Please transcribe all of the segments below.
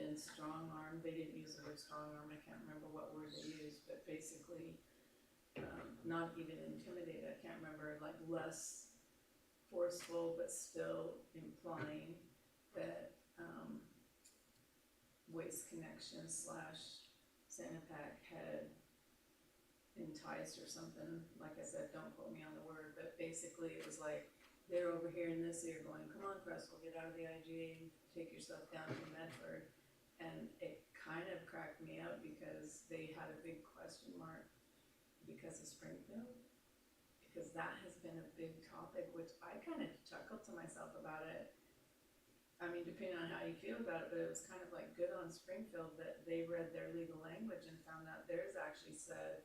in strong arm. They didn't use the word strong arm, I can't remember what word they used, but basically, not even intimidated, I can't remember, like less forceful, but still implying that Waste Connection / Sanapac had enticed or something. Like I said, don't quote me on the word, but basically it was like, they're over here in this ear going, come on, Creswell, get out of the IGA, take yourself down to Medford. And it kind of cracked me up because they had a big question mark because of Springfield. Because that has been a big topic, which I kind of chuckled to myself about it. I mean, depending on how you feel about it, but it was kind of like good on Springfield that they read their legal language and found out theirs actually said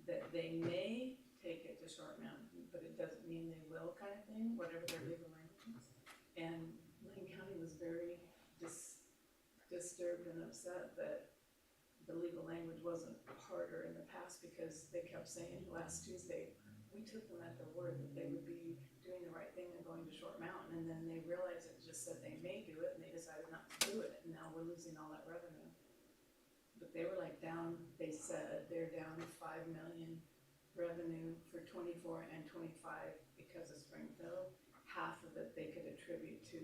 that they may take it to Short Mountain, but it doesn't mean they will, kind of thing, whatever their legal language is. And Lane County was very disturbed and upset that the legal language wasn't harder in the past because they kept saying last Tuesday, we took them at their word that they would be doing the right thing and going to Short Mountain, and then they realized it just said they may do it, and they decided not to do it, and now we're losing all that revenue. But they were like down, they said they're down 5 million revenue for 24 and 25 because of Springfield. Half of it they could attribute to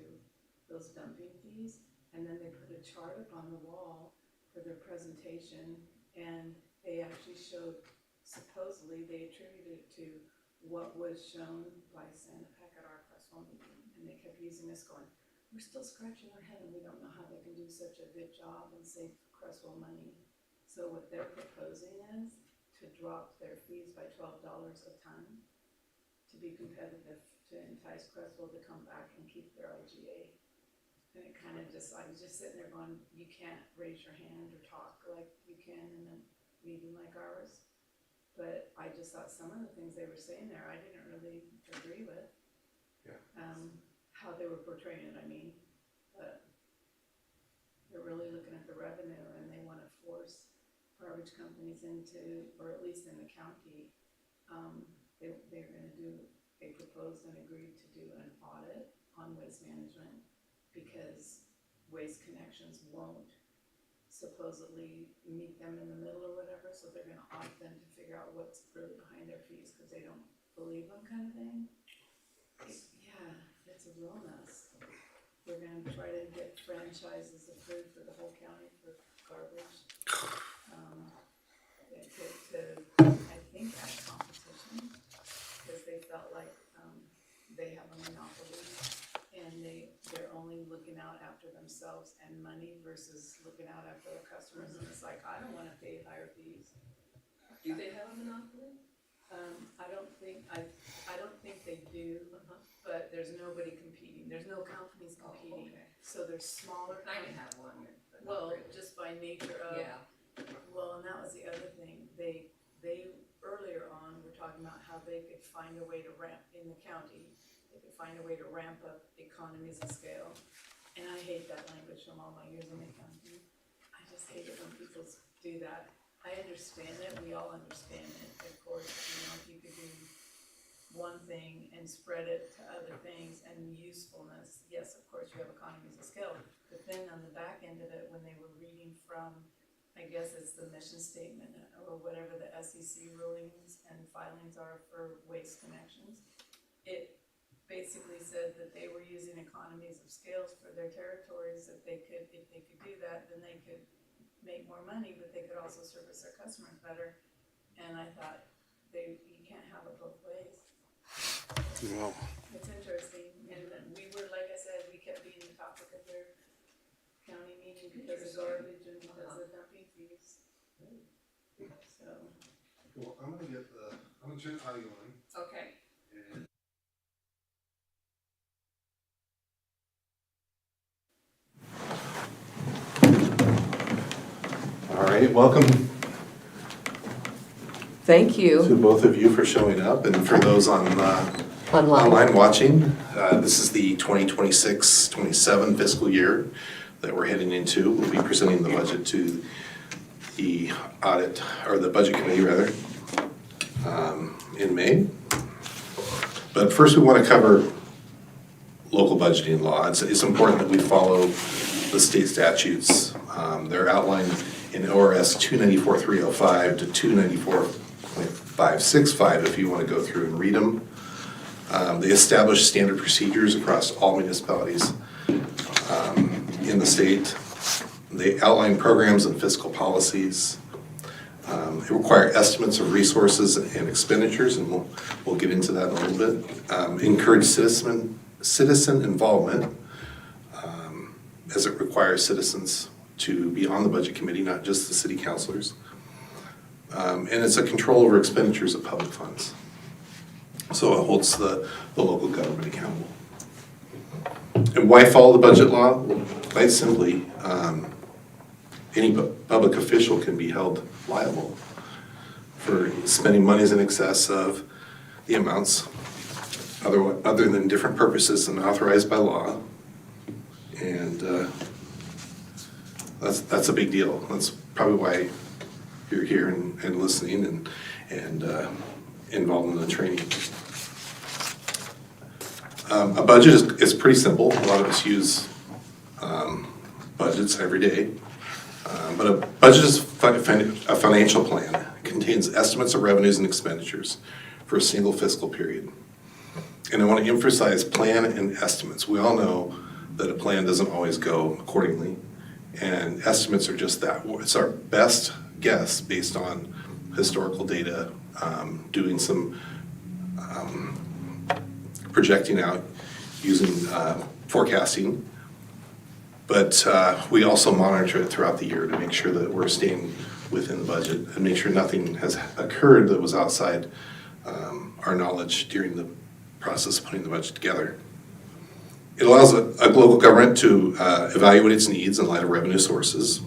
those dumping fees, and then they put a chart up on the wall for their presentation, and they actually showed, supposedly they attributed it to what was shown by Sanapac at our Creswell meeting, and they kept using this going, we're still scratching our head and we don't know how they can do such a good job and save Creswell money. So what they're proposing is to drop their fees by $12 a ton to be competitive, to entice Creswell to come back and keep their IGA. And it kind of just, I was just sitting there going, you can't raise your hand or talk like you can in a meeting like ours. But I just thought some of the things they were saying there, I didn't really agree with. Yeah. How they were portraying it, I mean. But they're really looking at the revenue, and they want to force garbage companies into, or at least in the county, they're going to do, they proposed and agreed to do an audit on waste management because Waste Connections won't supposedly meet them in the middle or whatever, so they're going to audit them to figure out what's really behind their fees because they don't believe them, kind of thing. Yeah, it's a real mess. They're going to try to get franchises approved for the whole county for garbage. I think add competition because they felt like they have a monopoly and they're only looking out after themselves and money versus looking out after their customers. And it's like, I don't want to pay higher fees. Do they have a monopoly? I don't think they do, but there's nobody competing. There's no companies competing. Okay. So there's smaller. Kind of have one, but not Well, really. just by nature of. Yeah. Well, and that was the other thing. They earlier on were talking about how they could find a way to ramp in the county. They could find a way to ramp up economies of scale. And I hate that language from all my years in the county. I just hate it when people do that. I understand it, we all understand it, of course, if you could do one thing and spread it to other things and usefulness, yes, of course, you have economies of scale, but then on the back end of it, when they were reading from, I guess it's the mission statement or whatever the SEC rulings and filings are for Waste Connections, it basically said that they were using economies of scales for their territories, that they could, if they could do that, then they could make more money, but they could also service their customers better. And I thought, you can't have it both ways. No. It's interesting, and we were, like I said, we kept being the topic of their county meeting because of garbage and because of dumping fees. So. Well, I'm gonna turn the audio on. Okay. And all right, welcome Thank you. to both of you for showing up, and for those on online watching. This is the 2026-27 fiscal year that we're heading into. We'll be presenting the budget to the audit, or the budget committee rather, in May. But first we want to cover local budgeting law. It's important that we follow the state statutes. They're outlined in ORS 294.305 to 294.565 if you want to go through and read them. They establish standard procedures across all municipalities in the state. They outline programs and fiscal policies. They require estimates of resources and expenditures, and we'll get into that in a little bit. Encourage citizen involvement, as it requires citizens to be on the budget committee, not just the city councilors. And it's a control over expenditures of public funds. So it holds the local government accountable. And why follow the budget law? Well, quite simply, any public official can be held liable for spending monies in excess of the amounts other than different purposes and authorized by law. And that's a big deal. That's probably why you're here and listening and involved in the training. A budget is pretty simple. A lot of us use budgets every day. But a budget is a financial plan. It contains estimates of revenues and expenditures for a single fiscal period. And I want to emphasize plan and estimates. We all know that a plan doesn't always go accordingly, and estimates are just that. It's our best guess based on historical data, doing some projecting out using forecasting. But we also monitor it throughout the year to make sure that we're staying within the budget and make sure nothing has occurred that was outside our knowledge during the process of putting the budget together. It allows a local government to evaluate its needs in light of revenue sources.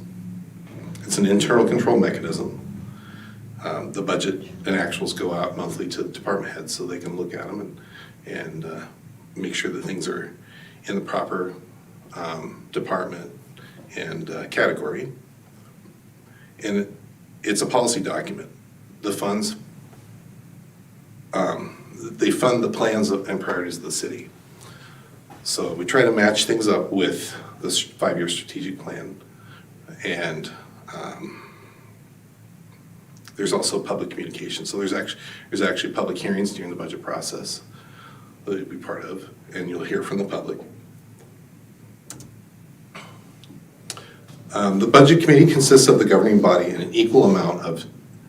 It's an internal control mechanism. The budget and actuals go out monthly to department heads so they can look at them and make sure that things are in the proper department and category. And it's a policy document. The funds, they fund the plans and priorities of the city. So we try to match things up with this 5-year strategic plan. And there's also public communication. So there's actually public hearings during the budget process that you'll be part of, and you'll hear from the public. The budget committee consists of the governing body and an equal amount of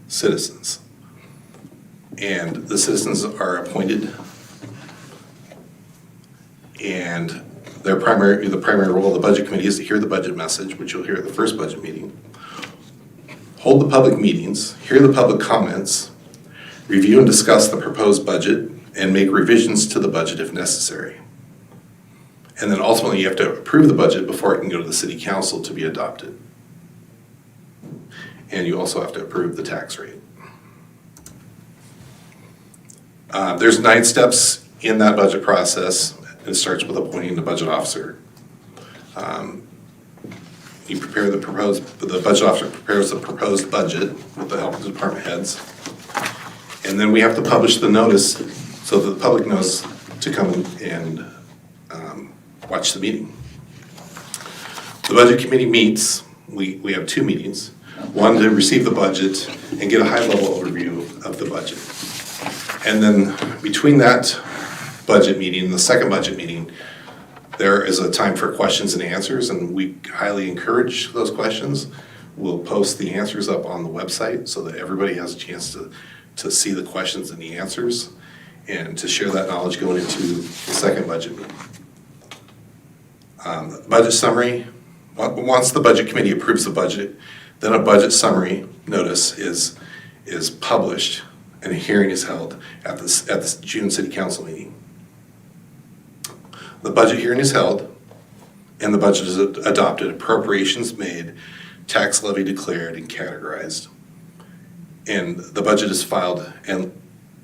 citizens. And the citizens are appointed, and the primary role of the budget committee is to hear the budget message, which you'll hear at the first budget meeting, hold the public meetings, hear the public comments, review and discuss the proposed budget, and make revisions to the budget if necessary. And then ultimately you have to approve the budget before it can go to the city council to be adopted. And you also have to approve the tax rate. There's 9 steps in that budget process. It starts with appointing the budget officer. You prepare the budget officer prepares the proposed budget with the help of the department heads. And then we have to publish the notice so that the public knows to come and watch the meeting. The budget committee meets, we have 2 meetings. One to receive the budget and get a high-level overview of the budget. And then between that budget meeting and the second budget meeting, there is a time for questions and answers, and we highly encourage those questions. We'll post the answers up on the website so that everybody has a chance to see the questions and the answers and to share that knowledge going into the second budget meeting. Budget summary, once the budget committee approves the budget, then a budget summary notice is published and a hearing is held at the June City Council meeting. The budget hearing is held and the budget is adopted, appropriations made, tax levy declared and categorized. And the budget is filed and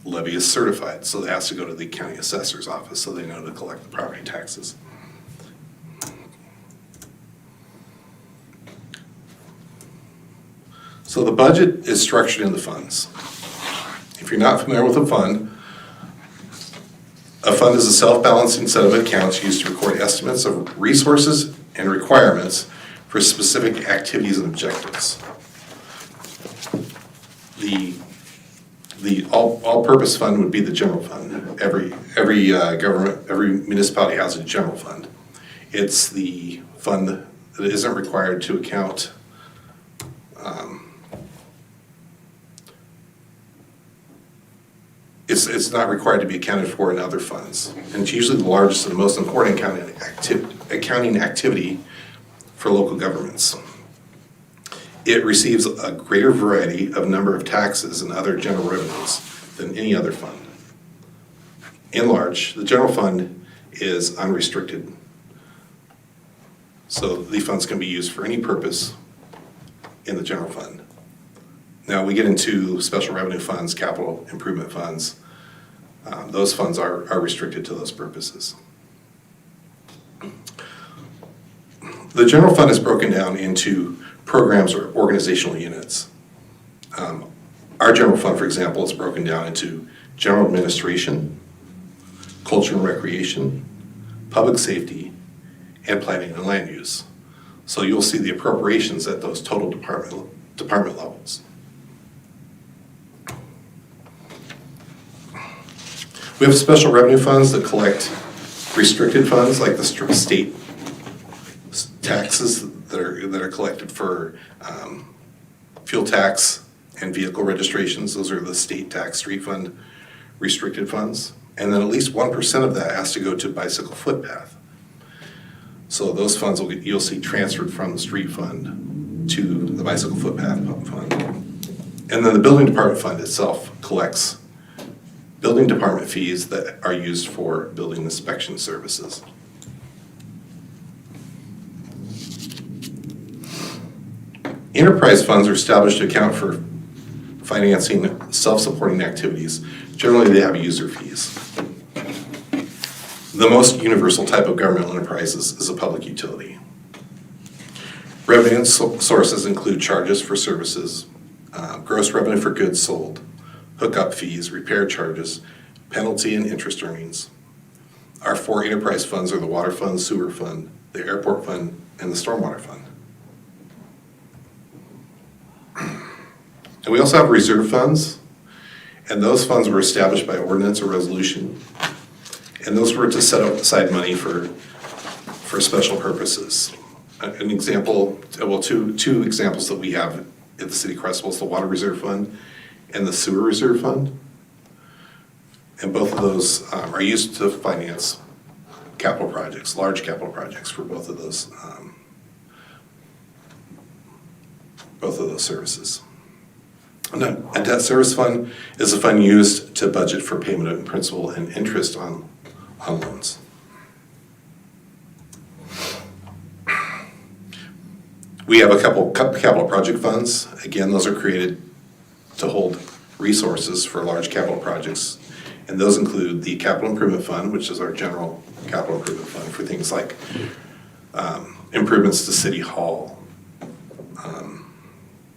levy is certified, so it has to go to the county assessor's office so they know to collect the property taxes. So the budget is structured into funds. If you're not familiar with a fund is a self-balancing set of accounts used to record estimates of resources and requirements for specific activities and objectives. The all-purpose fund would be the general fund. Every government, every municipality has a general fund. It's the fund that isn't required to account it's not required to be accounted for in other funds. And it's usually the largest and most important accounting activity for local governments. It receives a greater variety of number of taxes and other general revenues than any other fund. In large, the general fund is unrestricted. So the funds can be used for any purpose in the general fund. Now we get into special revenue funds, capital improvement funds. Those funds are restricted to those purposes. The general fund is broken down into programs or organizational units. Our general fund, for example, is broken down into general administration, culture and recreation, public safety, and planning and land use. So you'll see the appropriations at those total department levels. We have special revenue funds that collect restricted funds like the state taxes that are collected for fuel tax and vehicle registrations. Those are the state tax street fund restricted funds. And then at least 1% of that has to go to bicycle footpath. So those funds you'll see transferred from the street fund to the bicycle footpath fund. And then the building department fund itself collects building department fees that are used for building inspection services. Enterprise funds are established to account for financing self-supporting activities. Generally, they have user fees. The most universal type of governmental enterprise is a public utility. Revenue sources include charges for services, gross revenue for goods sold, hookup fees, repair charges, penalty and interest earnings. Our four enterprise funds are the water fund, sewer fund, the airport fund, and the stormwater fund. And we also have reserve funds, and those funds were established by ordinance or resolution. And those were to set aside money for special purposes. An example, well, two examples that we have at the city of Creswell is the water reserve fund and the sewer reserve fund. And both of those are used to finance capital projects, large capital projects for both of those services. And a debt service fund is a fund used to budget for payment of principal and interest on loans. We have a couple capital project funds. Again, those are created to hold resources for large capital projects. And those include the capital improvement fund, which is our general capital improvement fund for things like improvements to City Hall,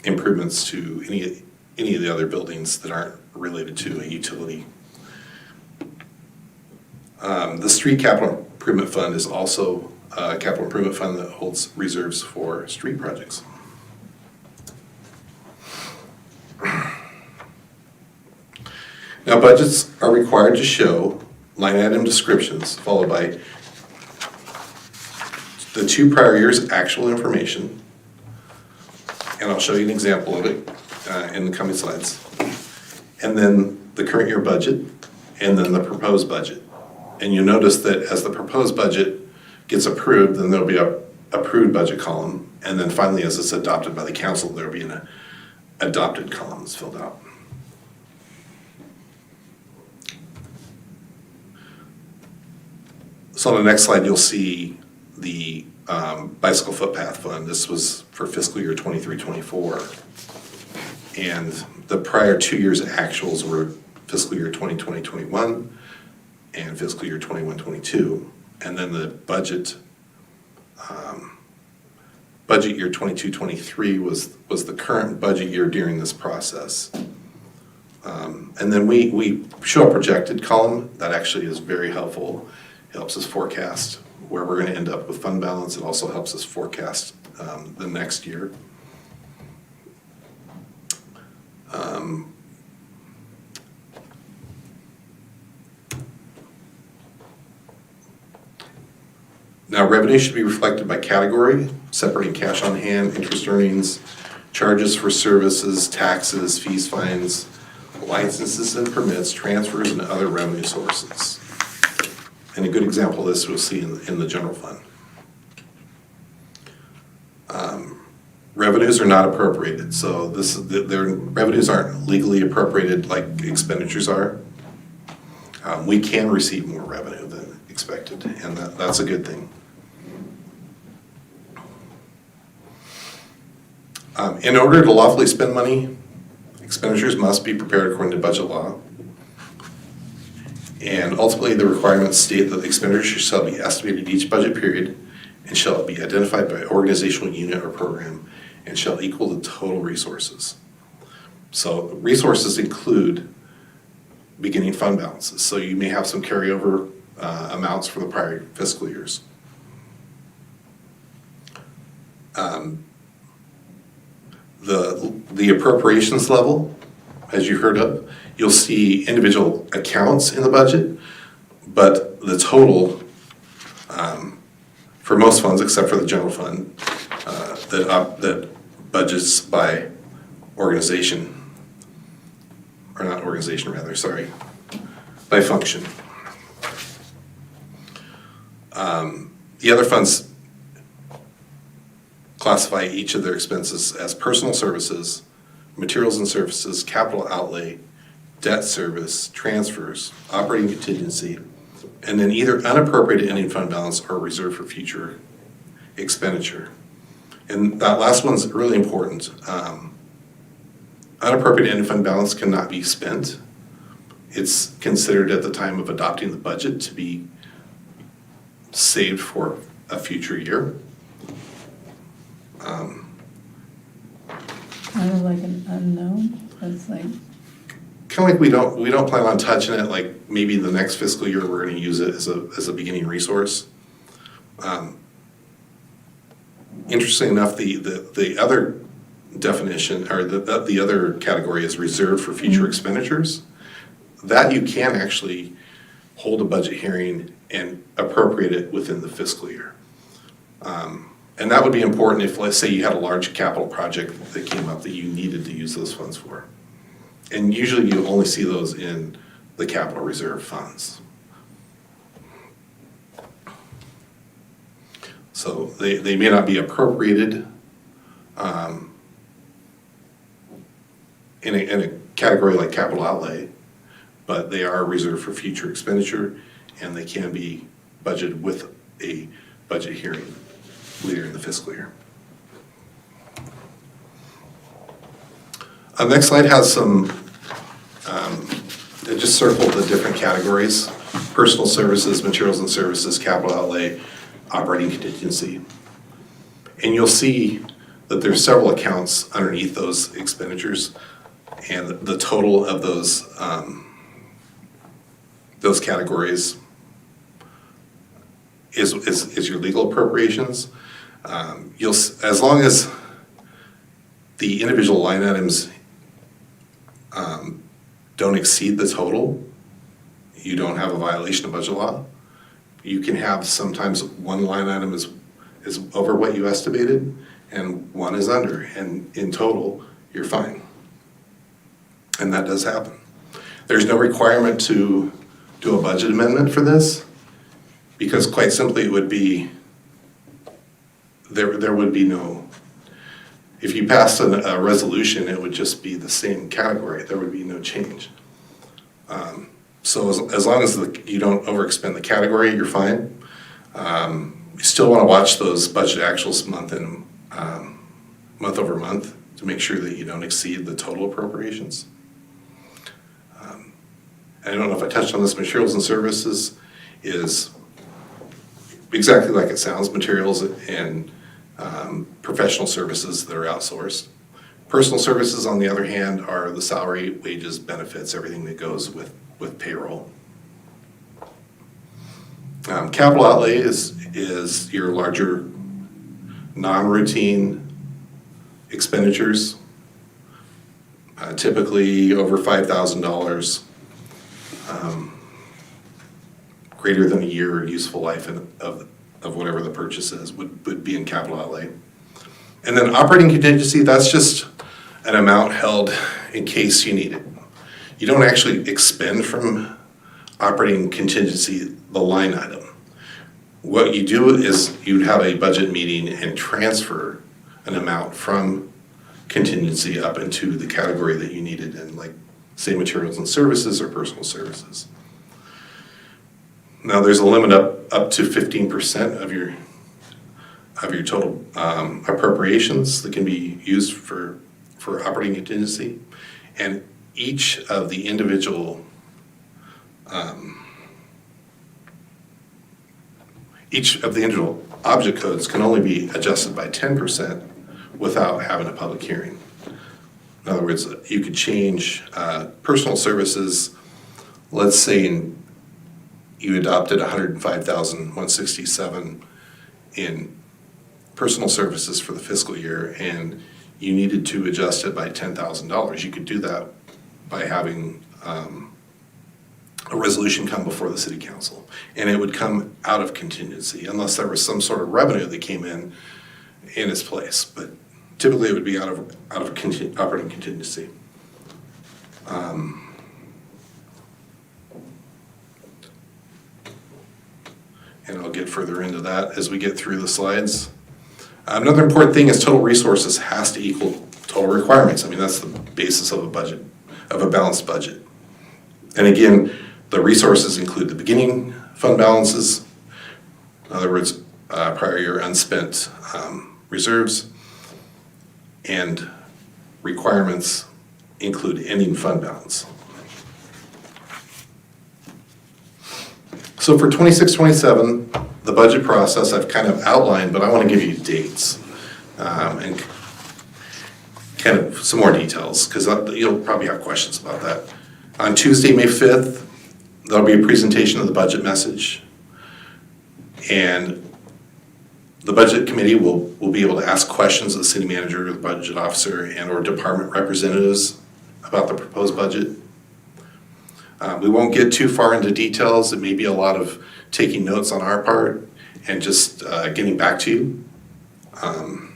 improvements to any of the other buildings that aren't related to a utility. The street capital improvement fund is also a capital improvement fund that holds reserves for street projects. Now, budgets are required to show line item descriptions followed by the 2 prior years' actual information, and I'll show you an example of it in the coming slides, and then the current year budget, and then the proposed budget. And you'll notice that as the proposed budget gets approved, then there'll be a approved budget column, and then finally as it's adopted by the council, there'll be an adopted column that's filled out. So on the next slide, you'll see the bicycle footpath fund. This was for fiscal year 23-24. And the prior 2 years actuals were fiscal year 2020-21 and fiscal year 21-22. And then the budget year 22-23 was the current budget year during this process. And then we show a projected column that actually is very helpful helps us forecast where we're going to end up with fund balance. It also helps us forecast the next year. Now, revenue should be reflected by category, separating cash on hand, interest earnings, charges for services, taxes, fees, fines, licenses and permits, transfers, and other revenue sources. And a good example of this we'll see in the general fund. Revenues are not appropriated, so their revenues aren't legally appropriated like expenditures are. We can receive more revenue than expected, and that's a good thing. In order to lawfully spend money, expenditures must be prepared according to budget law. And ultimately, the requirements state that the expenditures shall be estimated each budget period and shall be identified by organizational unit or program and shall equal the total resources. So resources include beginning fund balances. So you may have some carryover amounts for the prior fiscal years. The appropriations level, as you heard of, you'll see individual accounts in the budget, but the total for most funds, except for the general fund, that budgets by organization, or not organization rather, sorry, by function. The other funds classify each of their expenses as personal services, materials and services, capital outlay, debt service, transfers, operating contingency, and then either unappropriated ending fund balance or reserved for future expenditure. And that last one's really important. Unappropriated ending fund balance cannot be spent. It's considered at the time of adopting the budget to be saved for a future year. Kind of like an unknown, it's like, Kind of like we don't plan on touching it, like maybe the next fiscal year we're going to use it as a beginning resource. Interesting enough, the other definition, or the other category is reserved for future expenditures. That you can actually hold a budget hearing and appropriate it within the fiscal year. And that would be important if, let's say, you had a large capital project that came up that you needed to use those funds for. And usually you only see those in the capital reserve funds. So they may not be appropriated in a category like capital outlay, but they are reserved for future expenditure, and they can be budgeted with a budget hearing later in the fiscal year. The next slide has some, I just circled the different categories: personal services, materials and services, capital outlay, operating contingency. And you'll see that there's several accounts underneath those expenditures, and the total of those categories is your legal appropriations. As long as the individual line items don't exceed the total, you don't have a violation of budget law. You can have sometimes one line item is over what you estimated and one is under, and in total, you're fine. And that does happen. There's no requirement to do a budget amendment for this, because quite simply it would be, there would be no, if you passed a resolution, it would just be the same category. There would be no change. So as long as you don't overexpend the category, you're fine. You still want to watch those budget actuals month over month to make sure that you don't exceed the total appropriations. I don't know if I touched on this. Materials and services is exactly like it sounds: materials and professional services that are outsourced. Personal services, on the other hand, are the salary, wages, benefits, everything that goes with payroll. Capital outlay is your larger non-routine expenditures, typically over $5,000, greater than a year useful life of whatever the purchase is would be in capital outlay. And then operating contingency, that's just an amount held in case you need it. You don't actually expend from operating contingency the line item. What you do is you'd have a budget meeting and transfer an amount from contingency up into the category that you needed in, like, say, materials and services or personal services. Now, there's a limit up to 15% of your total appropriations that can be used for operating contingency, and each of the individual object codes can only be adjusted by 10% without having a public hearing. In other words, you could change personal services. Let's say you adopted 105,167 in personal services for the fiscal year, and you needed to adjust it by $10,000. You could do that by having a resolution come before the city council, and it would come out of contingency unless there was some sort of revenue that came in its place. But typically, it would be out of operating contingency. And I'll get further into that as we get through the slides. Another important thing is total resources has to equal total requirements. I mean, that's the basis of a budget, of a balanced budget. And again, the resources include the beginning fund balances, in other words, prior year unspent reserves, and requirements include ending fund balance. So for 26-27, the budget process I've kind of outlined, but I want to give you dates and kind of some more details, because you'll probably have questions about that. On Tuesday, May 5th, there'll be a presentation of the budget message, and the budget committee will be able to ask questions of the city manager, the budget officer, and or department representatives about the proposed budget. We won't get too far into details. It may be a lot of taking notes on our part and just getting back to you. And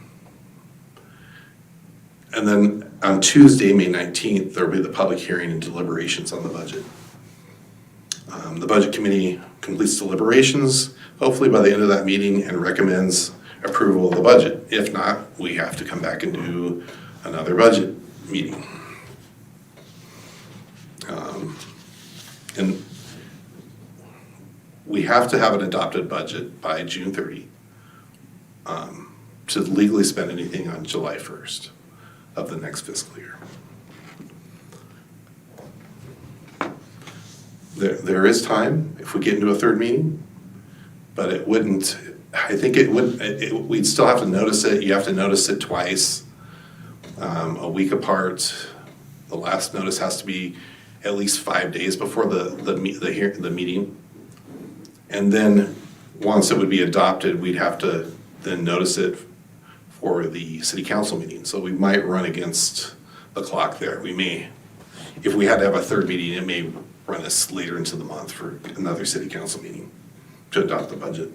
then on Tuesday, May 19th, there'll be the public hearing and deliberations on the budget. The budget committee completes deliberations, hopefully by the end of that meeting, and recommends approval of the budget. If not, we have to come back and do another budget meeting. And we have to have an adopted budget by June 30 to legally spend anything on July 1st of the next fiscal year. There is time if we get into a third meeting, but it wouldn't, I think it would, we'd still have to notice it. You have to notice it twice, a week apart. The last notice has to be at least 5 days before the meeting. And then once it would be adopted, we'd have to then notice it for the city council meeting. So we might run against the clock there. We may, if we had to have a third meeting, it may run us later into the month for another city council meeting to adopt the budget.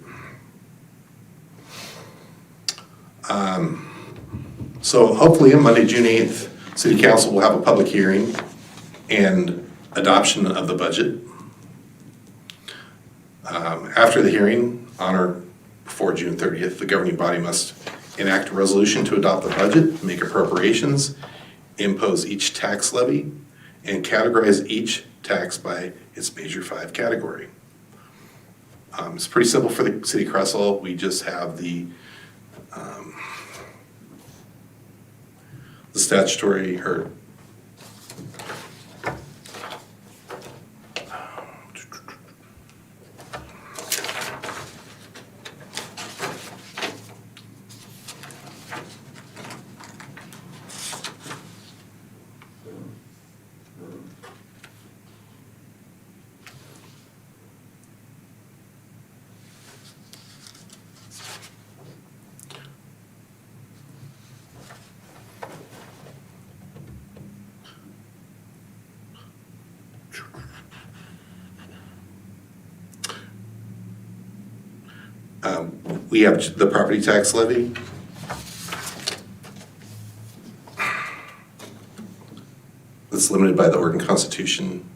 So hopefully on Monday, June 8th, city council will have a public hearing and adoption of the budget. After the hearing, on or before June 30th, the governing body must enact a resolution to adopt the budget, make appropriations, impose each tax levy, and categorize each tax by its major 5 category. It's pretty simple for the city of Creswell. We just have the statutory or We have the property tax levy. It's limited by the Oregon Constitution.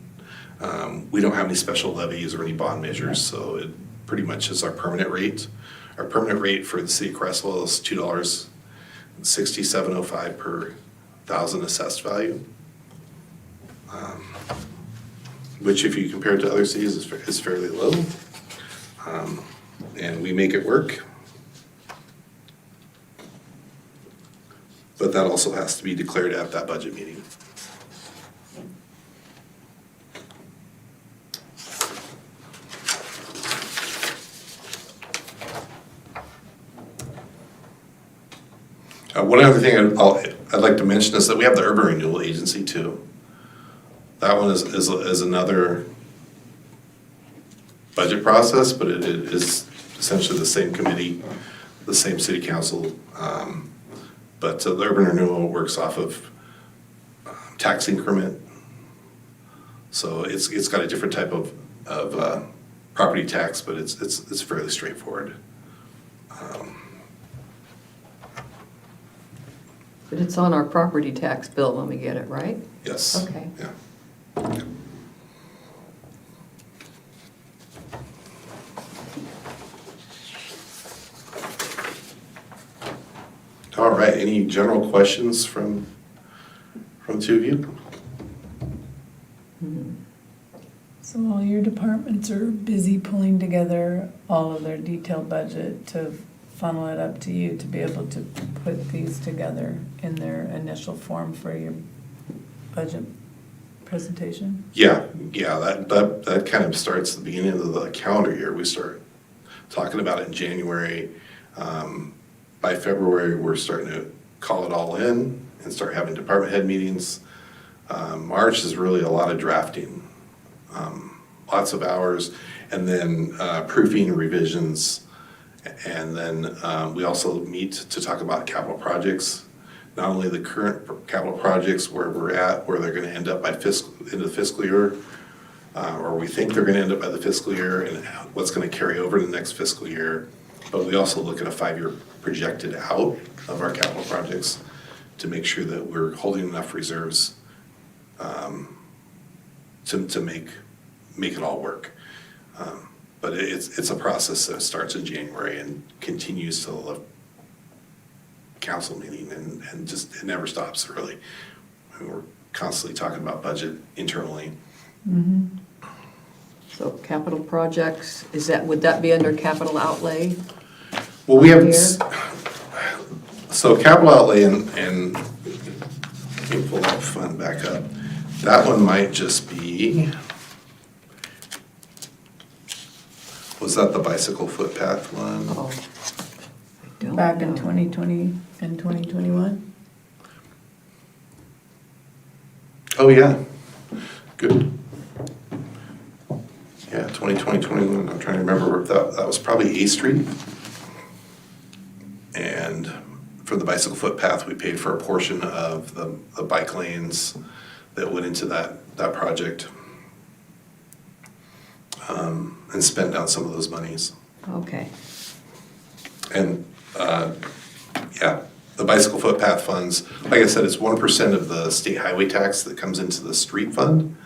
We don't have any special levies or any bond measures, so it pretty much is our permanent rate. Our permanent rate for the city of Creswell is $2.6705 per thousand assessed value, which if you compare it to other cities is fairly low. And we make it work. But that also has to be declared at that budget meeting. One other thing I'd like to mention is that we have the Urban Renewal Agency too. That one is another budget process, but it is essentially the same committee, the same city council. But the Urban Renewal works off of tax increment. So it's got a different type of property tax, but it's fairly straightforward. But it's on our property tax bill when we get it, right? Yes. Okay. Yeah. All right, any general questions from the two of you? So all your departments are busy pulling together all of their detailed budget to funnel it up to you to be able to put these together in their initial form for your budget presentation? Yeah, that kind of starts at the beginning of the calendar year. We start talking about it in January. By February, we're starting to call it all in and start having department head meetings. March is really a lot of drafting, lots of hours, and then proofing revisions. And then we also meet to talk about capital projects, not only the current capital projects where we're at, where they're gonna end up by end of the fiscal year, or we think they're gonna end up by the fiscal year, and what's gonna carry over to the next fiscal year. But we also look at a 5-year projected out of our capital projects to make sure that we're holding enough reserves to make it all work. But it's a process that starts in January and continues till the council meeting and just, it never stops really. I mean, we're constantly talking about budget internally. Mm-hmm. So capital projects, would that be under capital outlay? Well, we have, Here? so capital outlay and let me pull that fund back up. That one might just be, was that the bicycle footpath one? Oh, I don't Back in know. 2020 and 2021? Oh, yeah, good. Yeah, 2020, 21, I'm trying to remember, that was probably A Street. And for the bicycle footpath, we paid for a portion of the bike lanes that went into that project. And spent down some of those monies. Okay, And, yeah, the bicycle footpath funds, like I said, it's 1% of the state highway tax that comes into the street fund,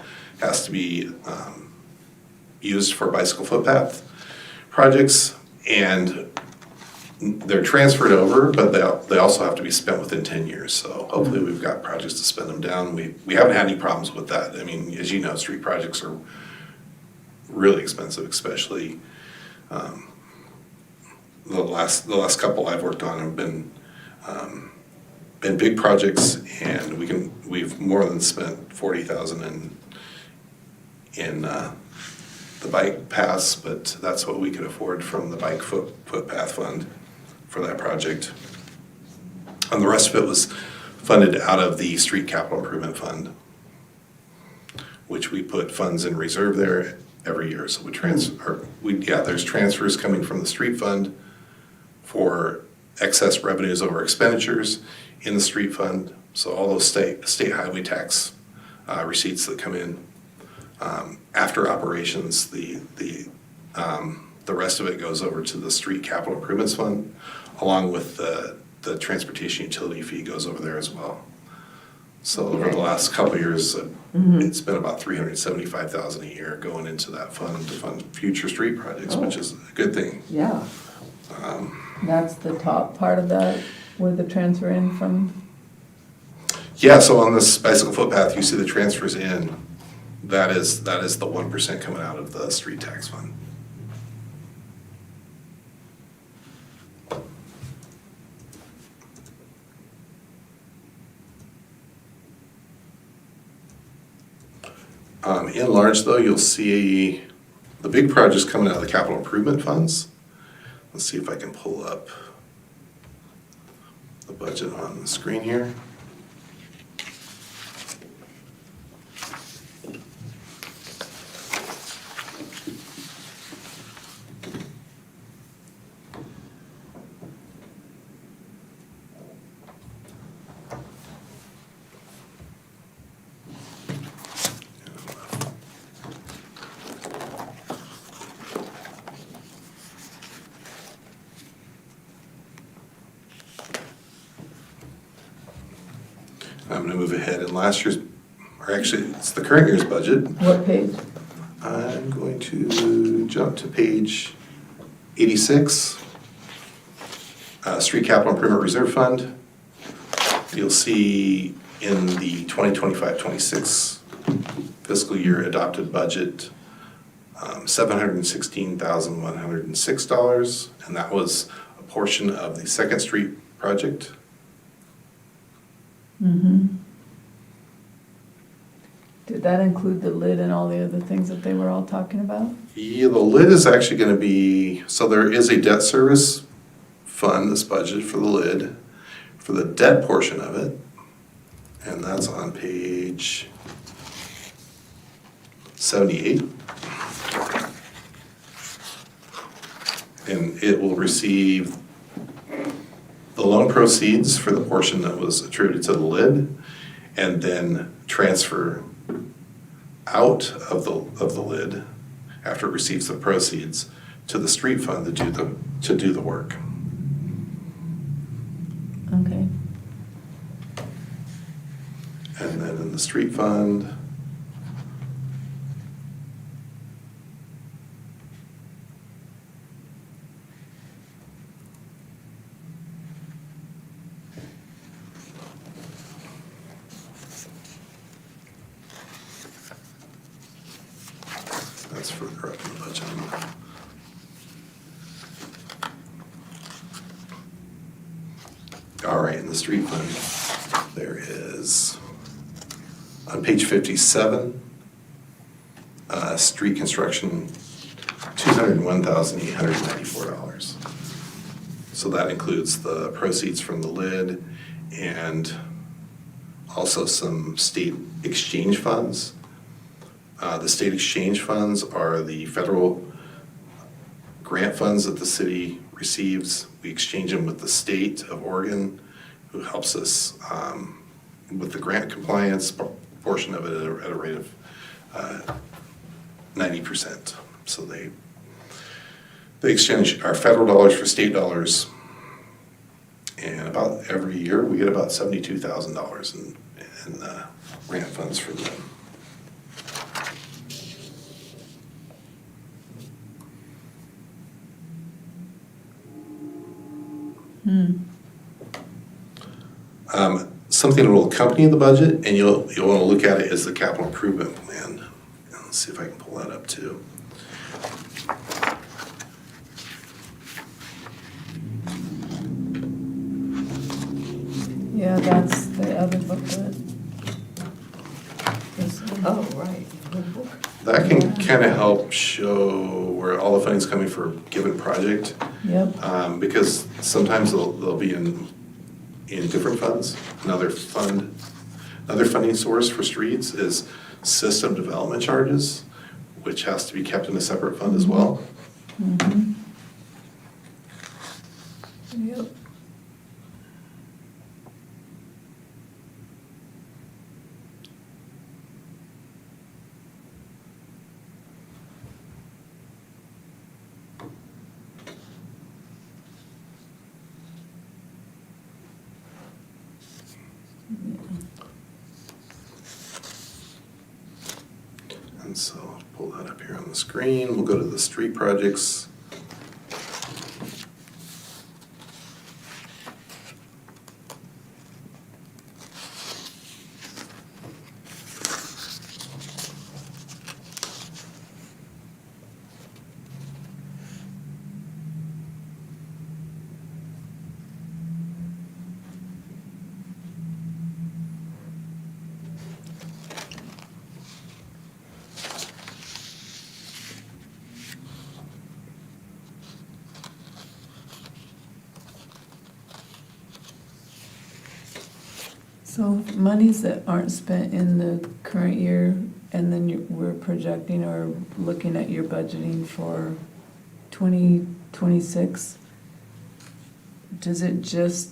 has to be used for bicycle footpath projects, and they're transferred over, but they also have to be spent within 10 years, so hopefully we've got projects to spend them down. We haven't had any problems with that. I mean, as you know, street projects are really expensive, especially the last couple I've worked on have been big projects, and we've more than spent $40,000 in the bike pass, but that's what we could afford from the bike footpath fund for that project. And the rest of it was funded out of the street capital improvement fund, which we put funds in reserve there every year. So there's transfers coming from the street fund for excess revenues over expenditures in the street fund. So all those state highway tax receipts that come in after operations, the the rest of it goes over to the street capital improvements fund, along with the transportation utility fee goes over there as well. So over the last couple of years, it's been about $375,000 a year going into that fund to fund future street projects, which is a good thing. Yeah. That's the top part of that, where the transfer in from? Yeah, so on this bicycle footpath, you see the transfers in, that is the 1% coming out of the street tax fund. In large though, you'll see the big projects coming out of the capital improvement funds. Let's see if I can pull up the budget on the screen here. I'm gonna move ahead in last year's, or actually, it's the current year's budget. What page? I'm going to jump to page 86, Street Capital Improvement Reserve Fund. You'll see in the 2025-26 fiscal year adopted budget, $716,106, and that was a portion of the Second Street project. Mm-hmm. Did that include the lid and all the other things that they were all talking about? Yeah, the lid is actually gonna be, so there is a debt service fund that's budgeted for the lid, for the debt portion of it, and that's on page 78. And it will receive the loan proceeds for the portion that was attributed to the lid, and then transfer out of the lid after it receives the proceeds to the street fund to do the work. Okay. And then in the street fund, that's further up in the budget. All right, in the street fund, there is, on page 57, street construction, $201,894. So that includes the proceeds from the lid and also some state exchange funds. The state exchange funds are the federal grant funds that the city receives. We exchange them with the state of Oregon, who helps us with the grant compliance portion of it at a rate of 90%. So they exchange our federal dollars for state dollars, and about every year we get about $72,000 in grant funds from them. Something that will accompany the budget, and you'll want to look at it, is the capital improvement plan. Let's see if I can pull that up too. Yeah, that's the other booklet. This one. Oh, right. That can kind of help show where all the funding's coming for a given project. Yep. Because sometimes they'll be in different funds. Another funding source for streets is system development charges, which has to be kept in a separate fund as well. Mm-hmm. Yep. So I'll pull that up here on the screen. We'll go to the street projects. So monies that aren't spent in the current year, and then we're projecting or looking at your budgeting for 2026, does it just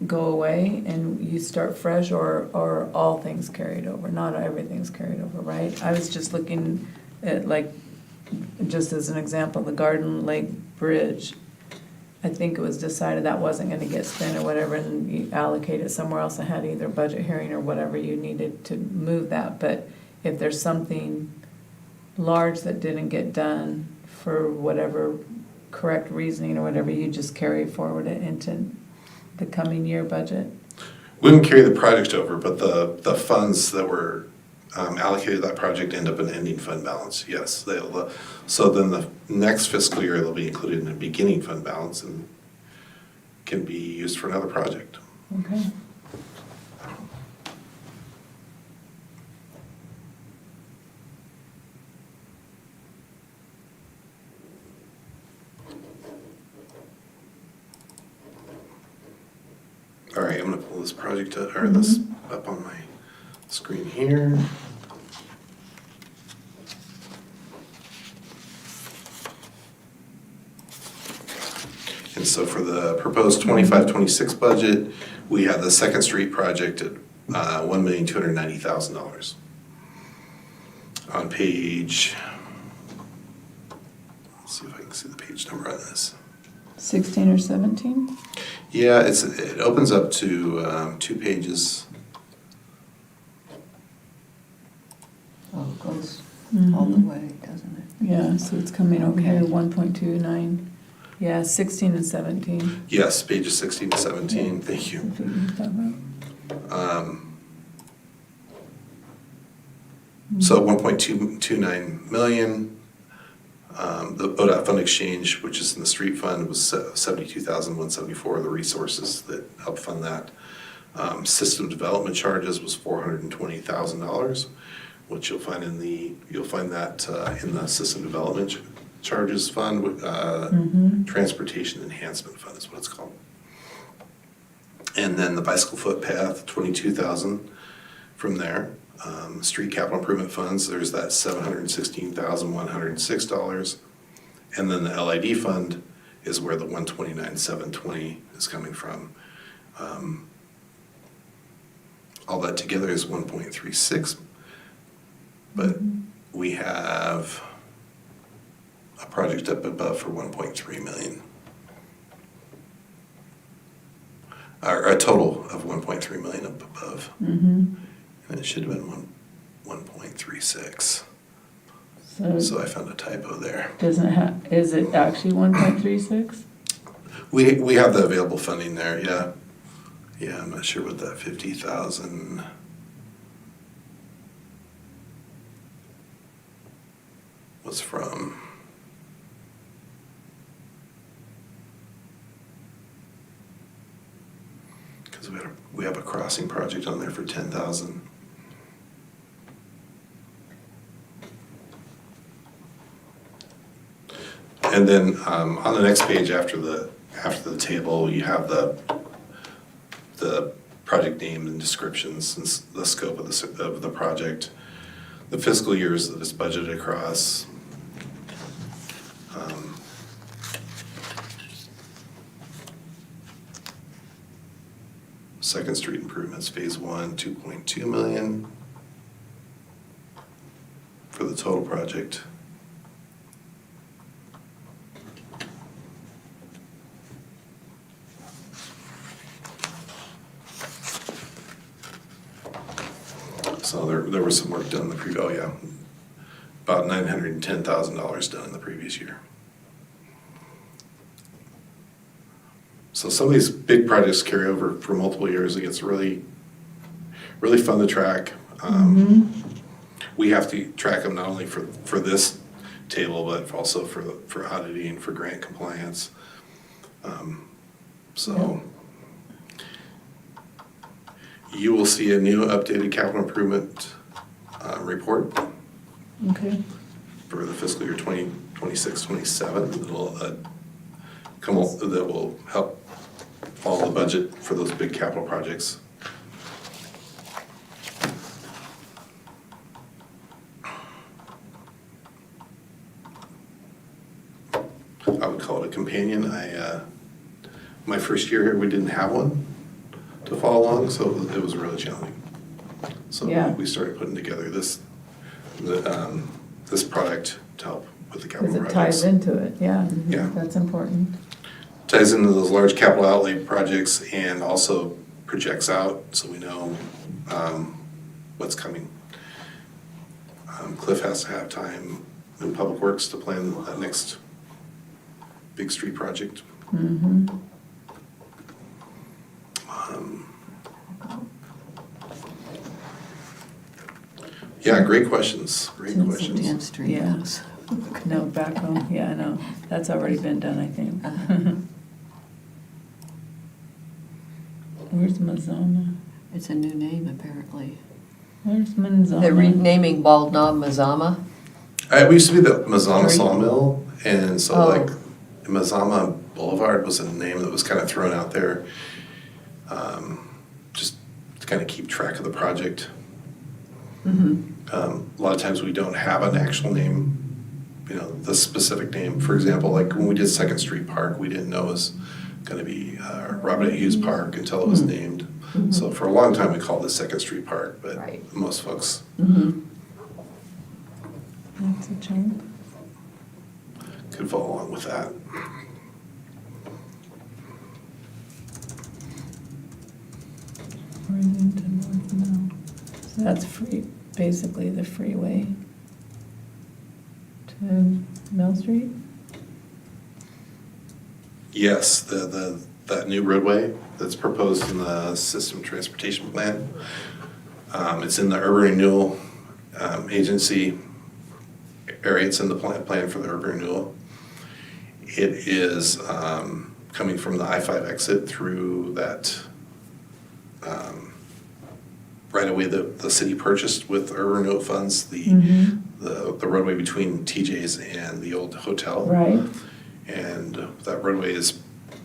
go away and you start fresh, or all things carried over? Not everything's carried over, right? I was just looking at, like, just as an example, the Garden Lake Bridge. I think it was decided that wasn't gonna get spent or whatever, and you allocate it somewhere else and had either budget hearing or whatever you needed to move that. But if there's something large that didn't get done for whatever correct reasoning or whatever, you just carry forward it into the coming year budget? We wouldn't carry the project over, but the funds that were allocated to that project end up in ending fund balance, yes. So then the next fiscal year, they'll be included in the beginning fund balance and can be used for another project. Okay. All right, I'm gonna pull this project up, or this up on my screen here. And so for the proposed 25-26 budget, we have the Second Street project at $1,290,000. On page, let's see if I can see the page number on this. 16 or 17? Yeah, it opens up to 2 pages. Oh, it goes Mhm. all the way, doesn't it? Yeah, so it's coming over here, Okay. 1.29. Yeah, 16 and 17. Yes, pages 16 to 17, thank you. If you can use that one. So 1.229 million. The ODOT fund exchange, which is in the street fund, was 72,174 of the resources that help fund that. System development charges was $420,000, which you'll find that in the system development charges fund, transportation enhancement fund is what it's called. And then the bicycle footpath, 22,000 from there. Street capital improvement funds, there's that $716,106. And then the LID fund is where the 129,720 is coming from. All that together is 1.36, but we have a project up above for 1.3 million. Or a total of 1.3 million up above. And it should have been 1.36. So I found a typo there. Doesn't have, is it actually 1.36? We have the available funding there, yeah. Yeah, I'm not sure what that 50,000 was from. Because we have a crossing project on there for 10,000. And then on the next page after the table, you have the project name and descriptions and the scope of the project, the fiscal years that it's budgeted across. Second Street improvements, phase 1, 2.2 million for the total project. So there was some work done in the previous, about $910,000 done in the previous year. So some of these big projects carry over for multiple years. It gets really, really fun to track. We have to track them not only for this table, but also for auditing, for grant compliance. So you will see a new updated capital improvement report Okay. for the fiscal year 2026-27. That will help follow the budget for those big capital projects. I would call it a companion. My first year here, we didn't have one to follow along, so it was really challenging. So Yeah. we started putting together this product to help with the capital Because it projects. ties into it, yeah. Yeah. That's important. Ties into those large capital outlay projects and also projects out so we know what's coming. Cliff has to have time in Public Works to plan that next big street project. Yeah, great questions, great questions. 10th Street. Yeah. No, back home, yeah, I know. That's already been done, I think. Where's Mazama? It's a new name, apparently. Where's Manzama? They're renaming Bald Knob Mazama. We used to be the Mazama Street? Sawmill, and so Oh. like Mazama Boulevard was a name that was kind of thrown out there, just to kind of keep track of the project. A lot of times we don't have an actual name, the specific name. For example, like when we did Second Street Park, we didn't know it was going to be Robert A. Hughes Park until it was named. So for a long time, we called it Second Street Park, but Right. most folks That's a chunk. could follow along with that. Worthington North Mill. So that's free, basically the freeway to Mill Street? Yes, that new roadway that's proposed in the system transportation plan. It's in the urban renewal agency area. It's in the plan for the urban renewal. It is coming from the I-5 exit through that right away the city purchased with urban renewal funds, the roadway between TJ's and the old hotel. Right. And that roadway is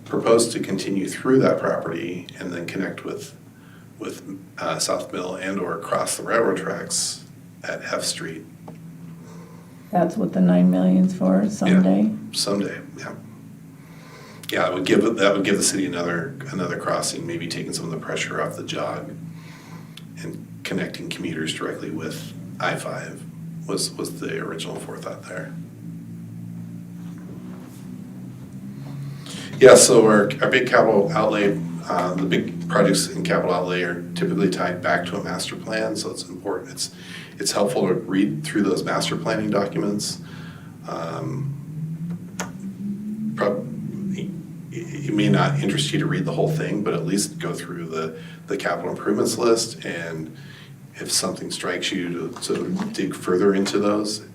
proposed to continue through that property and then connect with South Mill and or across the railroad tracks at F Street. That's what the 9 million's for someday? Someday, yeah. Yeah, that would give the city another crossing, maybe taking some of the pressure off the jog and connecting commuters directly with I-5 was the original forethought there. Yeah, so our big capital outlay, the big projects in capital outlay are typically tied back to a master plan, so it's important. It's helpful to read through those master planning documents. It may not interest you to read the whole thing, but at least go through the capital improvements list, and if something strikes you to dig further into those,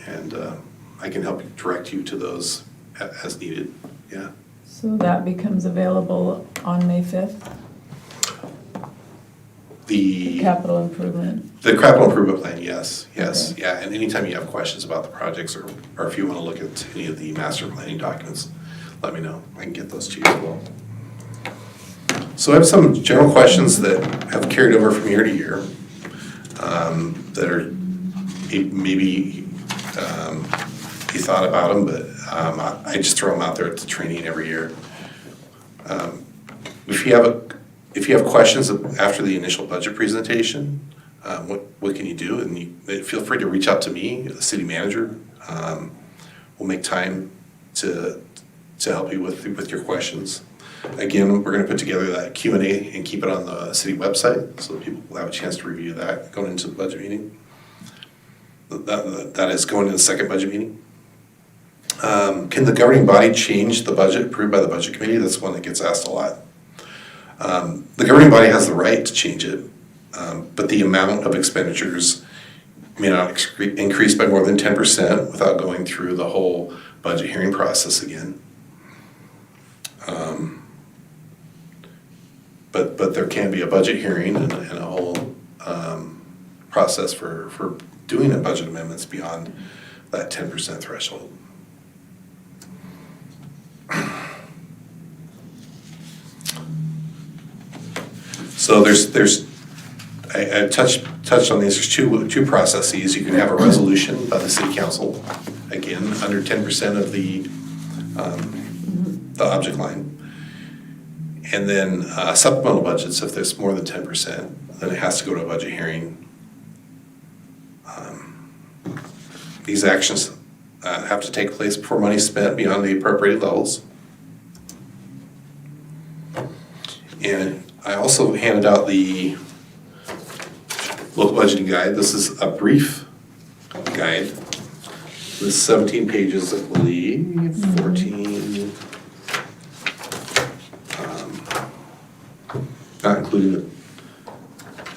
and I can help direct you to those as needed. Yeah. So that becomes available on May 5th? The Capital improvement? The capital improvement plan, yes, Okay. yeah, and anytime you have questions about the projects or if you want to look at any of the master planning documents, let me know. I can get those to you as well. So I have some general questions that have carried over from year to year that are maybe you thought about them, but I just throw them out there at the training every year. If you have questions after the initial budget presentation, what can you do? And feel free to reach out to me, the city manager. We'll make time to help you with your questions. Again, we're going to put together that Q&A and keep it on the city website so people will have a chance to review that going into the budget meeting. That is going to the second budget meeting. Can the governing body change the budget approved by the budget committee? That's one that gets asked a lot. The governing body has the right to change it, but the amount of expenditures may not increase by more than 10% without going through the whole budget hearing process again. But there can be a budget hearing and a whole process for doing a budget amendments beyond that 10% threshold. So I touched on these. There's two processes. You can have a resolution by the city council, again, under 10% of the object line. And then supplemental budgets, if there's more than 10%, then it has to go to a budget hearing. These actions have to take place before money is spent beyond the appropriated levels. And I also handed out the local budgeting guide. This is a brief guide. This is 17 pages, I believe, 14. Not including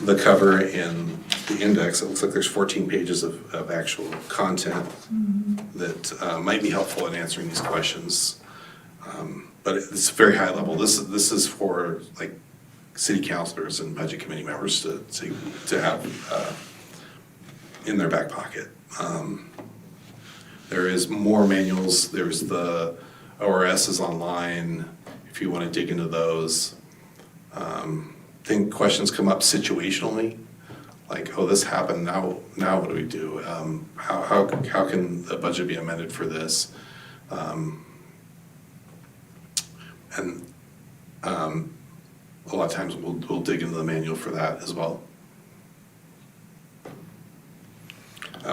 the cover and the index. It looks like there's 14 pages of actual content that might be helpful in answering these questions. But it's very high level. This is for like city councilors and budget committee members to have in their back pocket. There is more manuals. There's the ORS is online if you want to dig into those. I think questions come up situationally, like, oh, this happened, now what do we do? How can the budget be amended for this? And a lot of times we'll dig into the manual for that as well.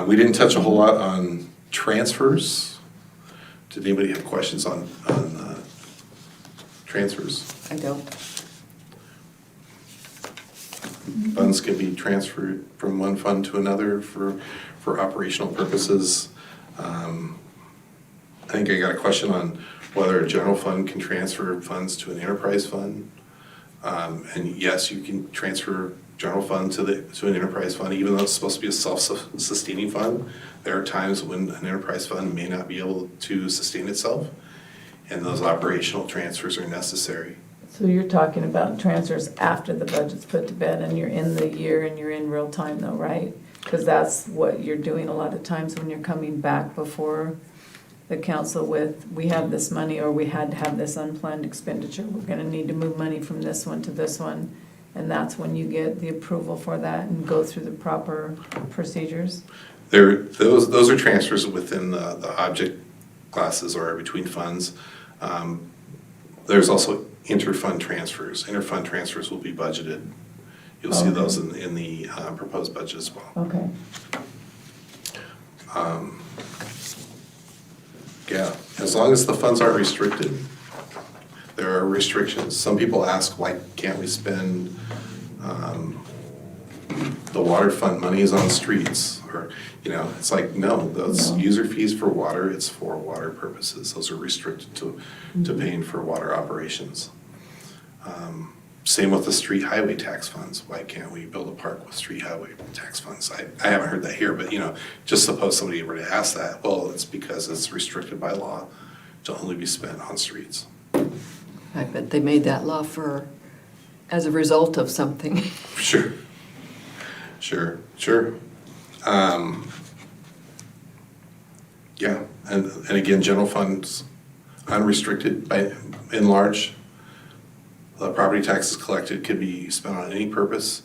We didn't touch a whole lot on transfers. Did anybody have questions on transfers? I don't. Funds can be transferred from one fund to another for operational purposes. I think I got a question on whether a general fund can transfer funds to an enterprise fund. And yes, you can transfer general fund to an enterprise fund, even though it's supposed to be a self-sustaining fund. There are times when an enterprise fund may not be able to sustain itself, and those operational transfers are necessary. So you're talking about transfers after the budget's put to bed and you're in the year and you're in real time though, right? Because that's what you're doing a lot of times when you're coming back before the council with, we have this money or we had to have this unplanned expenditure. We're gonna need to move money from this one to this one. And that's when you get the approval for that and go through the proper procedures? Those are transfers within the object classes or between funds. There's also inter-fund transfers. Inter-fund transfers will be budgeted. You'll see those in the proposed budget as well. Okay. Yeah, as long as the funds aren't restricted. There are restrictions. Some people ask, why can't we spend the water fund monies on streets? Or, it's like, no, those user fees for water, it's for water purposes. Those are restricted to paying for water operations. Same with the street highway tax funds. Why can't we build a park with street highway tax funds? I haven't heard that here, but just suppose somebody were to ask that. Well, it's because it's restricted by law to only be spent on streets. I bet they made that law as a result of something. Sure. Yeah, and again, general funds, unrestricted in large. The property taxes collected could be spent on any purpose.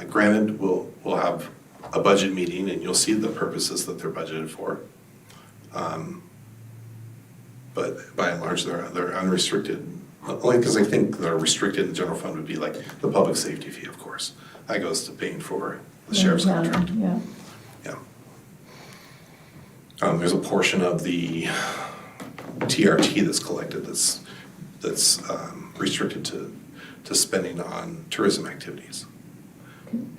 Granted, we'll have a budget meeting and you'll see the purposes that they're budgeted for. But by and large, they're unrestricted. Only because I think the restricted in the general fund would be like the public safety fee, of course. That goes to paying for the sheriff's contract. Yeah. Yeah. There's a portion of the TRT that's collected that's restricted to spending on tourism activities.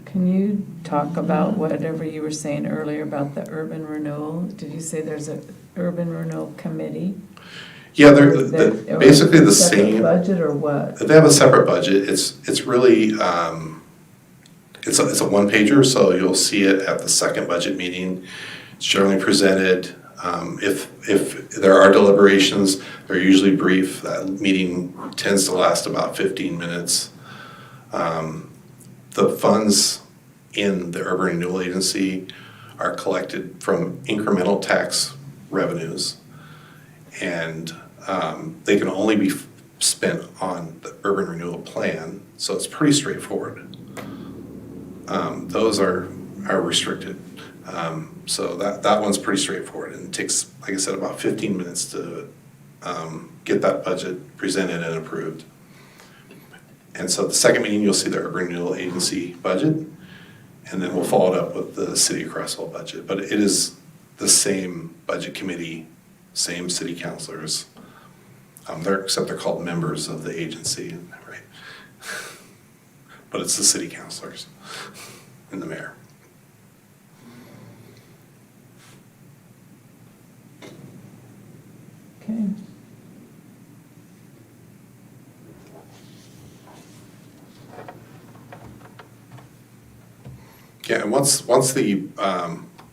Can you talk about whatever you were saying earlier about the urban renewal? Did you say there's a urban renewal committee? Yeah, they're Or is that- or basically the separate same. budget or what? They have a separate budget. It's really, it's a one pager, so you'll see it at the second budget meeting. It's generally presented. If there are deliberations, they're usually brief. That meeting tends to last about 15 minutes. The funds in the Urban Renewal Agency are collected from incremental tax revenues, and they can only be spent on the urban renewal plan, so it's pretty straightforward. Those are restricted. So that one's pretty straightforward, and it takes, like I said, about 15 minutes to get that budget presented and approved. And so the second meeting, you'll see the Urban Renewal Agency budget, and then we'll follow it up with the City of Creswell budget. But it is the same budget committee, same city councilors. Except they're called members of the agency, right? But it's the city councilors and the mayor. Okay. Yeah, and once the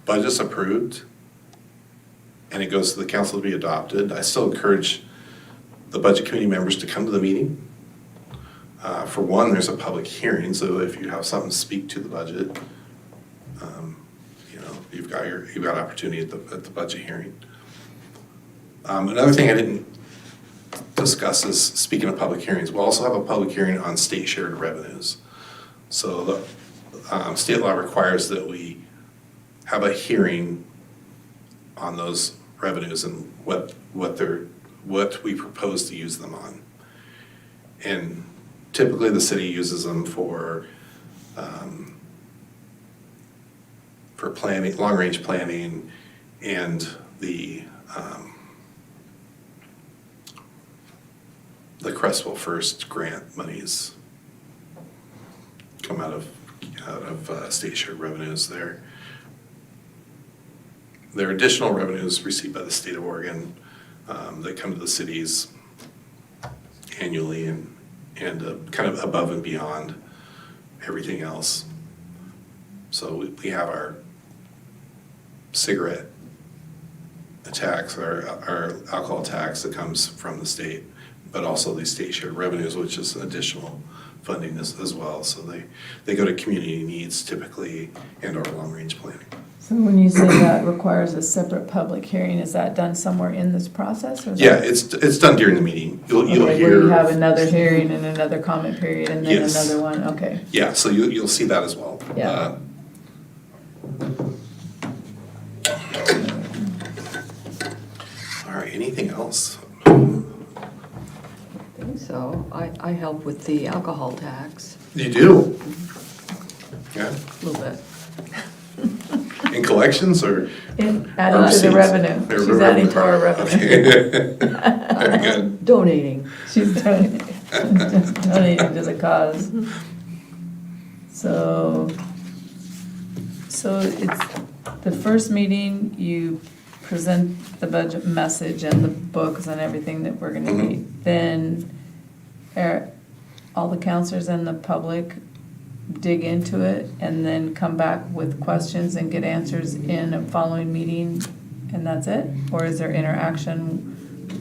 budget's approved and it goes to the council to be adopted, I still encourage the budget committee members to come to the meeting. For one, there's a public hearing, so if you have something to speak to the budget, you've got opportunity at the budget hearing. Another thing I didn't discuss is, speaking of public hearings, we'll also have a public hearing on state shared revenues. So the state law requires that we have a hearing on those revenues and what we propose to use them on. And typically the city uses them for planning, long-range planning, and the Creswell First grant monies come out of state shared revenues there. There are additional revenues received by the state of Oregon that come to the cities annually and kind of above and beyond everything else. So we have our cigarette tax, our alcohol tax that comes from the state, but also these state shared revenues, which is additional funding as well. So they go to community needs typically and or long-range planning. So when you say that requires a separate public hearing, is that done somewhere in this process? Or is Yeah, that- it's done during the meeting. You'll Okay, hear. where you have another hearing and another comment period and then Yes. another one, okay. Yeah, so you'll see that as well. Yeah. All right, anything else? I think so. I help with the alcohol tax You do? Yeah, a little bit. in collections or? Adding to receipts? the revenue. Or She's adding to our revenue. Okay. Very good. Donating. She's donating to the cause. So it's the first meeting, you present the budget message and the books and everything that we're gonna Mhm. need. Then all the counselors and the public dig into it and then come back with questions and get answers in a following meeting, and that's it? Or is there interaction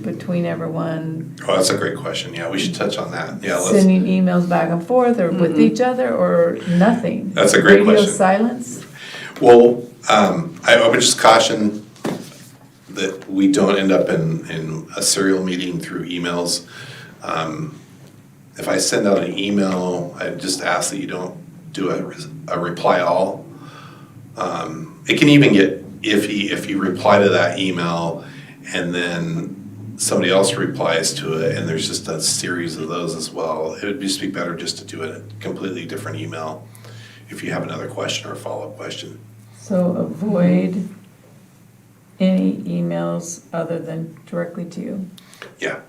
between everyone, Oh, that's a great question. Yeah, we should touch on that. Yeah, let's, sending emails back and forth or with each other or nothing? That's a great Radio question. silence? well, I would just caution that we don't end up in a serial meeting through emails. If I send out an email, I just ask that you don't do a reply all. It can even get iffy if you reply to that email and then somebody else replies to it and there's just a series of those as well. It would just be better just to do a completely different email if you have another question or a follow-up question. So avoid any emails other than directly to you. Yeah,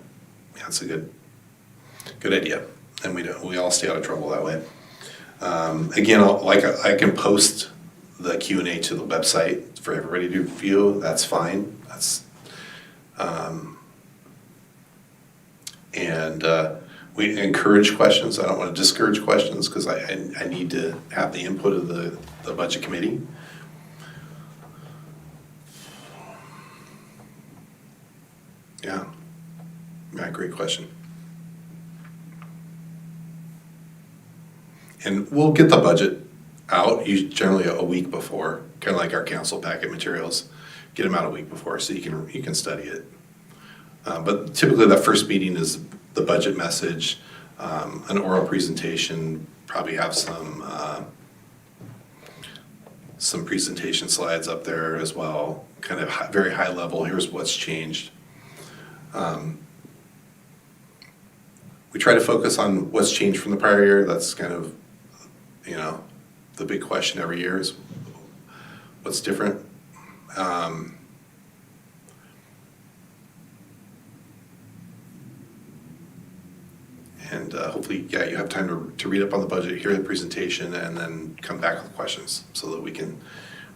that's a good idea. And we all stay out of trouble that way. Again, I can post the Q&A to the website for everybody to view, that's fine, and we encourage questions, I don't want to discourage questions, because I need to have the input of the budget committee. Yeah, great question. And we'll get the budget out, generally a week before, kind of like our council packet materials. Get them out a week before so you can study it. But typically that first meeting is the budget message, an oral presentation, probably have some presentation slides up there as well, kind of very high level, here's what's changed. We try to focus on what's changed from the prior year. That's kind of, the big question every year is what's different. And hopefully, you have time to read up on the budget, hear the presentation, and then come back with questions so that we can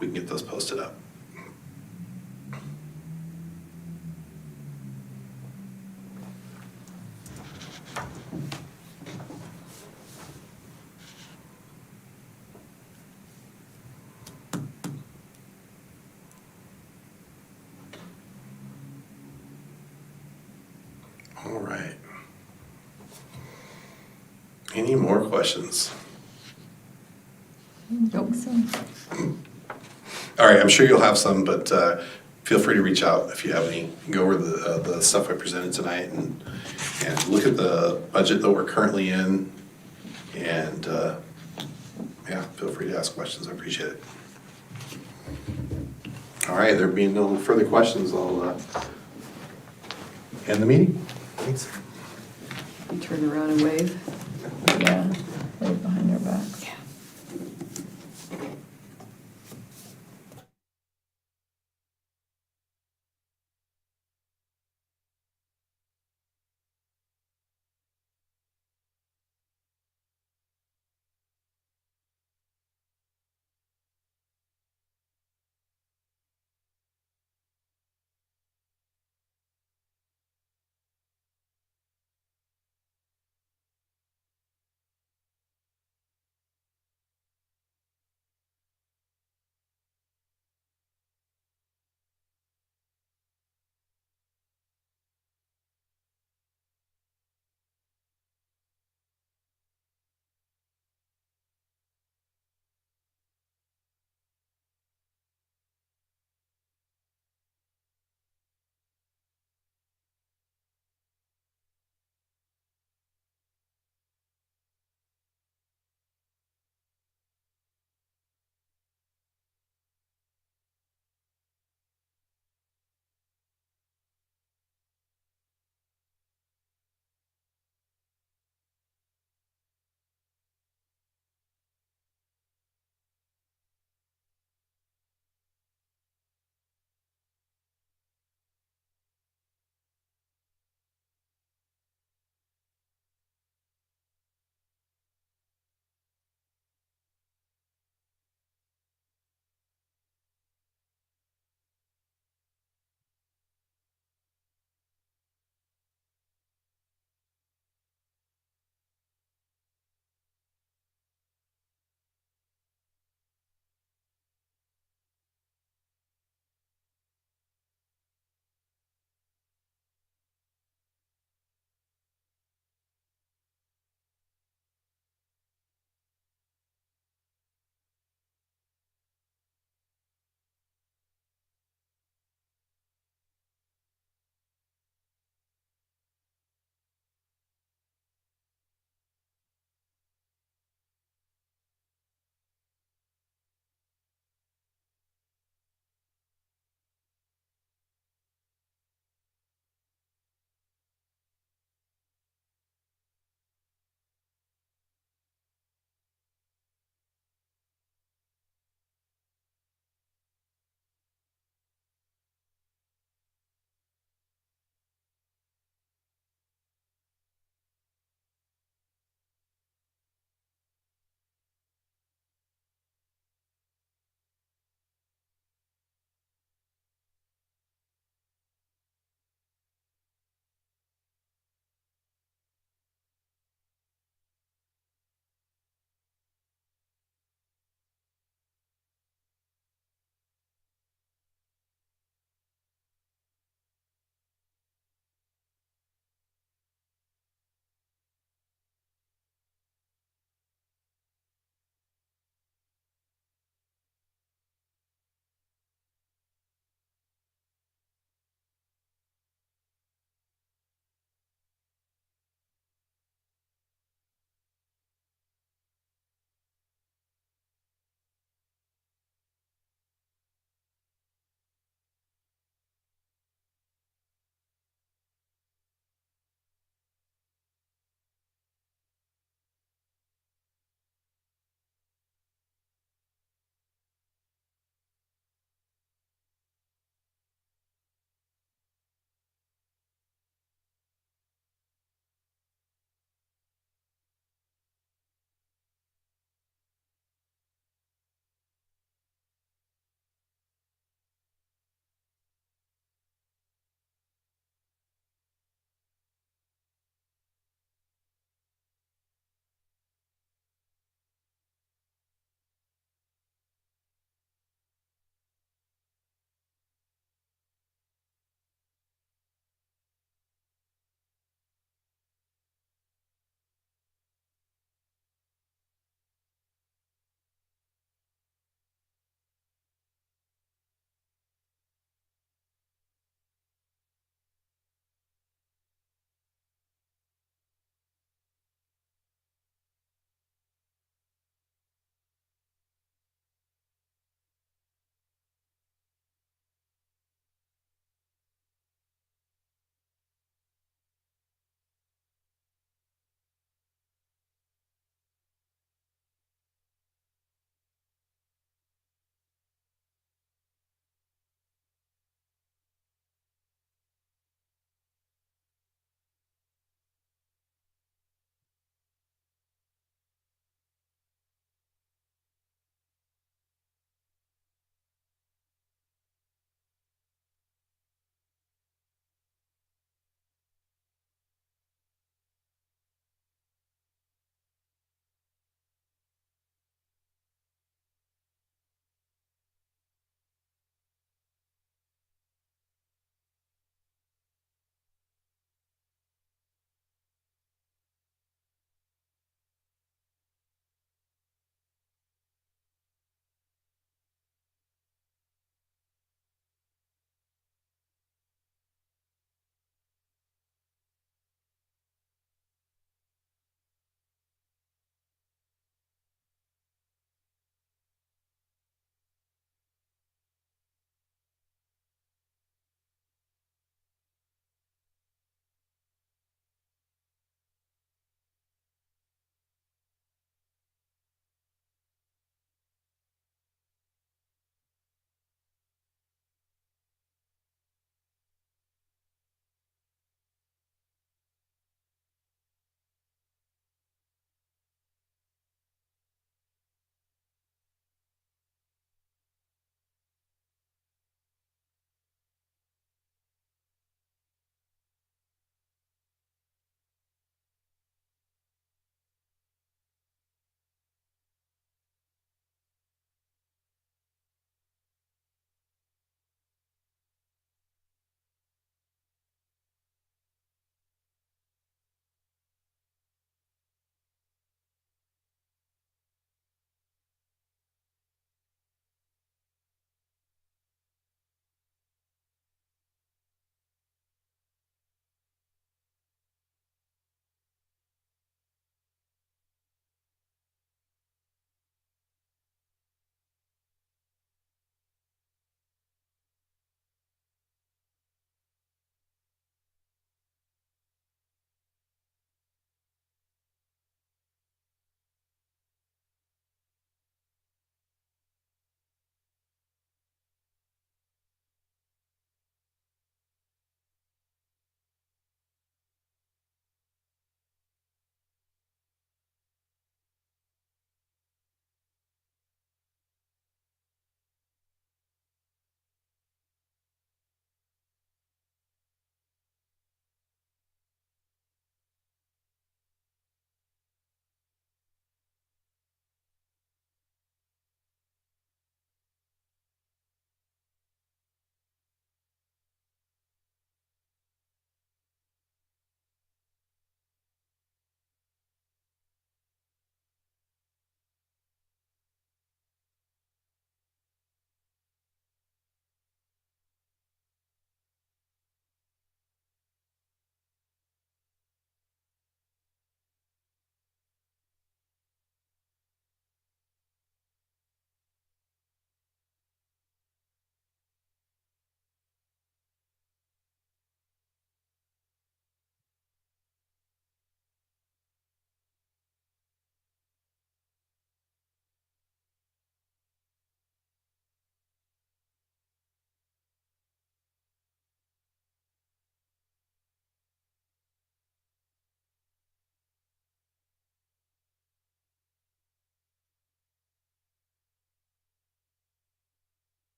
get those posted up. All right. Any more questions? Nope. All right, I'm sure you'll have some, but feel free to reach out if you have any. Go over the stuff I presented tonight and look at the budget that we're currently in. And feel free to ask questions. I appreciate it. All right, there being no further questions, I'll end the meeting. Thanks. You turn around and wave. Yeah, right behind our back.